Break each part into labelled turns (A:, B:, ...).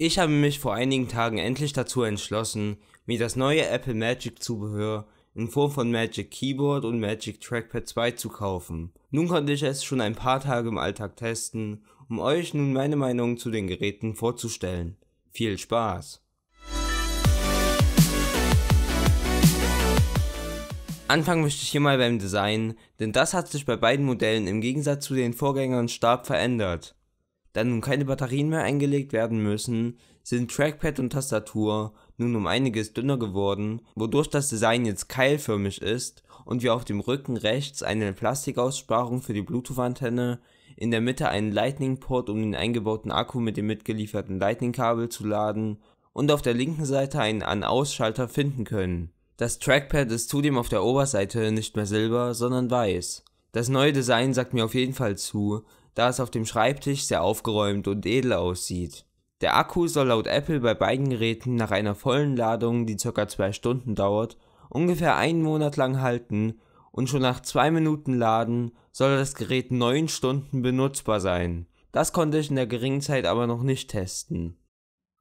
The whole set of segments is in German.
A: Ich habe mich vor einigen Tagen endlich dazu entschlossen, mir das neue Apple Magic Zubehör in Form von Magic Keyboard und Magic Trackpad 2 zu kaufen. Nun konnte ich es schon ein paar Tage im Alltag testen, um euch nun meine Meinung zu den Geräten vorzustellen. Viel Spaß! Anfangen möchte ich hier mal beim Design, denn das hat sich bei beiden Modellen im Gegensatz zu den Vorgängern stark verändert. Da nun keine Batterien mehr eingelegt werden müssen, sind Trackpad und Tastatur nun um einiges dünner geworden, wodurch das Design jetzt keilförmig ist und wir auf dem Rücken rechts eine Plastikaussparung für die Bluetooth-Antenne, in der Mitte einen Lightning-Port, um den eingebauten Akku mit dem mitgelieferten Lightning-Kabel zu laden, und auf der linken Seite einen An-Aus-Schalter finden können. Das Trackpad ist zudem auf der Oberseite nicht mehr silber, sondern weiß. Das neue Design sagt mir auf jeden Fall zu, da es auf dem Schreibtisch sehr aufgeräumt und edel aussieht. Der Akku soll laut Apple bei beiden Geräten nach einer vollen Ladung, die ca. 2 Stunden dauert, ungefähr einen Monat lang halten, und schon nach 2 Minuten Laden soll das Gerät 9 Stunden benutzbar sein. Das konnte ich in der geringen Zeit aber noch nicht testen.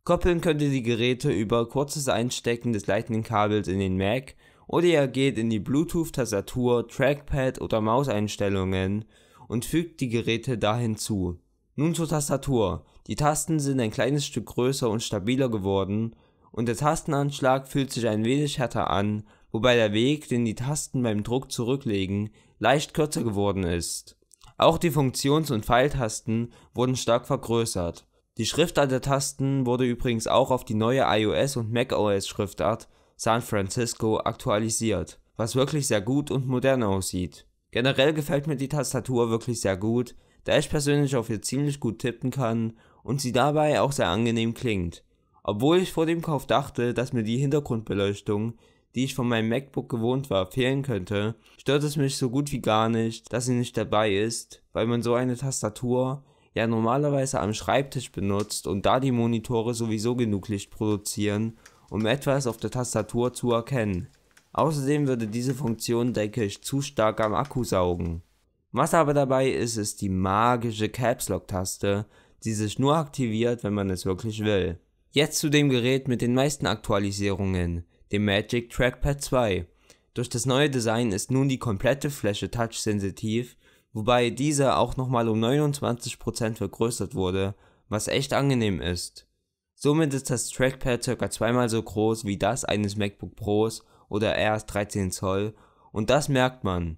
A: Koppeln könnt ihr die Geräte über kurzes Einstecken des Lightning-Kabels in den Mac oder ihr geht in die Bluetooth-Tastatur, Trackpad oder Mauseinstellungen und fügt die Geräte da hinzu. Nun zur Tastatur. Die Tasten sind ein kleines Stück größer und stabiler geworden und der Tastenanschlag fühlt sich ein wenig härter an, wobei der Weg, den die Tasten beim Druck zurücklegen, leicht kürzer geworden ist. Auch die Funktions- und Pfeiltasten wurden stark vergrößert. Die Schriftart der Tasten wurde übrigens auch auf die neue iOS und macOS Schriftart San Francisco aktualisiert, was wirklich sehr gut und modern aussieht. Generell gefällt mir die Tastatur wirklich sehr gut, da ich persönlich auf ihr ziemlich gut tippen kann und sie dabei auch sehr angenehm klingt. Obwohl ich vor dem Kauf dachte, dass mir die Hintergrundbeleuchtung, die ich von meinem MacBook gewohnt war, fehlen könnte, stört es mich so gut wie gar nicht, dass sie nicht dabei ist, weil man so eine Tastatur ja normalerweise am Schreibtisch benutzt und da die Monitore sowieso genug Licht produzieren, um etwas auf der Tastatur zu erkennen. Außerdem würde diese Funktion, denke ich, zu stark am Akku saugen. Was aber dabei ist, ist die magische Caps Lock Taste, die sich nur aktiviert, wenn man es wirklich will. Jetzt zu dem Gerät mit den meisten Aktualisierungen, dem Magic Trackpad 2. Durch das neue Design ist nun die komplette Fläche touch-sensitiv, wobei diese auch nochmal um 29% vergrößert wurde, was echt angenehm ist. Somit ist das Trackpad ca. zweimal so groß wie das eines MacBook Pros oder erst 13 Zoll und das merkt man.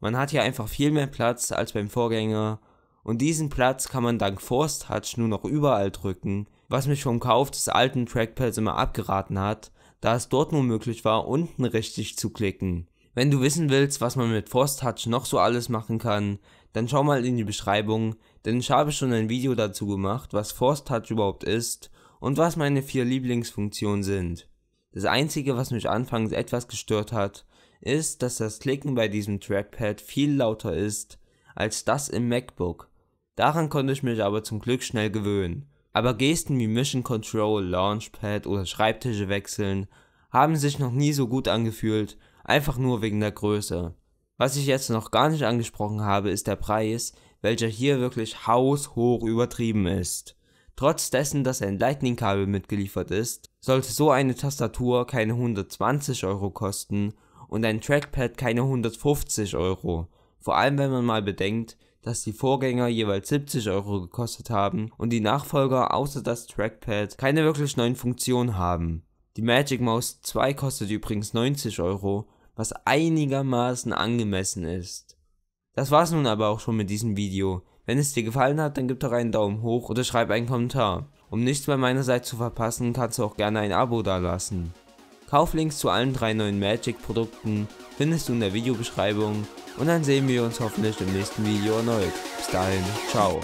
A: Man hat hier einfach viel mehr Platz als beim Vorgänger und diesen Platz kann man dank Force Touch nur noch überall drücken, was mich vom Kauf des alten Trackpads immer abgeraten hat, da es dort nur möglich war, unten richtig zu klicken. Wenn du wissen willst, was man mit Force Touch noch so alles machen kann, dann schau mal in die Beschreibung, denn ich habe schon ein Video dazu gemacht, was Force Touch überhaupt ist und was meine 4 Lieblingsfunktionen sind. Das einzige, was mich anfangs etwas gestört hat, ist, dass das Klicken bei diesem Trackpad viel lauter ist als das im MacBook. Daran konnte ich mich aber zum Glück schnell gewöhnen. Aber Gesten wie Mission Control, Launchpad oder Schreibtische wechseln haben sich noch nie so gut angefühlt, einfach nur wegen der Größe. Was ich jetzt noch gar nicht angesprochen habe, ist der Preis, welcher hier wirklich haushoch übertrieben ist. Trotz dessen, dass ein Lightning-Kabel mitgeliefert ist, sollte so eine Tastatur keine 120 € kosten und ein Trackpad keine 150 €. Vor allem wenn man mal bedenkt, dass die Vorgänger jeweils 70 € gekostet haben und die Nachfolger außer das Trackpad keine wirklich neuen Funktionen haben. Die Magic Mouse 2 kostet übrigens 90 €, was einigermaßen angemessen ist. Das war's nun aber auch schon mit diesem Video. Wenn es dir gefallen hat, dann gib doch einen Daumen hoch oder schreib einen Kommentar. Um nichts bei meiner Seite zu verpassen, kannst du auch gerne ein Abo dalassen. Kauflinks zu allen 3 neuen Magic Produkten findest du in der Videobeschreibung und dann sehen wir uns hoffentlich im nächsten Video erneut. Bis dahin, ciao.